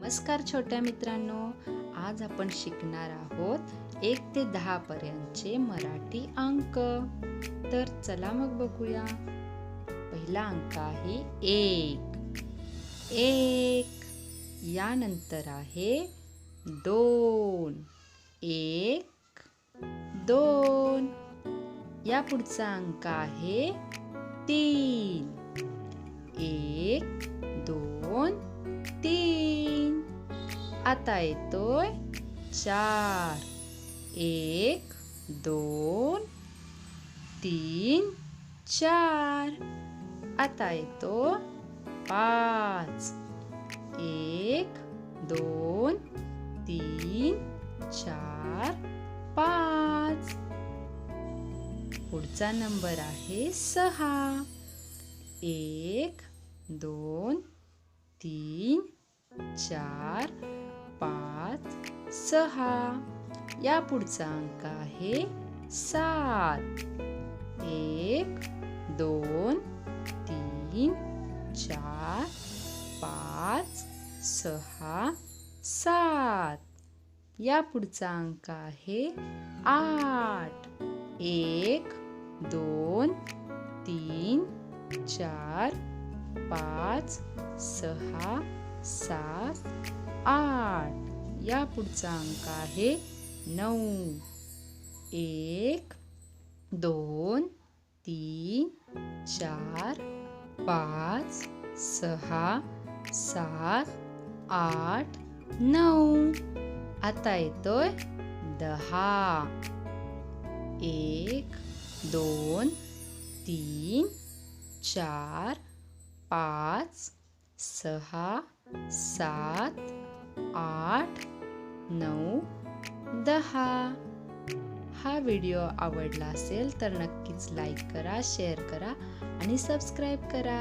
नमस्कार छोट्या मित्रांनो, आज आपण शिकणार आहोत 1 ते 10 पर्यंतचे मराठी अंक. तर चला मग बघूया. पहिला अंक आहे 1. 1 यानंतर आहे 2. 1 2 या पुढचा अंक आहे 3. 1 2 3 आता येतोय 4. 1 2 3 4 आता येतो 5. 1 2 3 4 5 पुढचा नंबर आहे 6. 1 2 3 4 5 6 या पुढचा अंक आहे 7. 1 2 3 4 5 6 7 या पुढचा अंक आहे 8. 1 2 3 4 5 6 7 8 या पुढचा अंक आहे 9. 1 2 3 4 5 6 7 8 9 आता येतोय 10. 1 2 3 4 5 6 7 8 9 10 हा व्हिडिओ आवडला असेल तर नक्कीच लाईक करा, शेअर करा आणि सबस्क्राईब करा.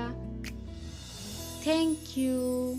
Thank you.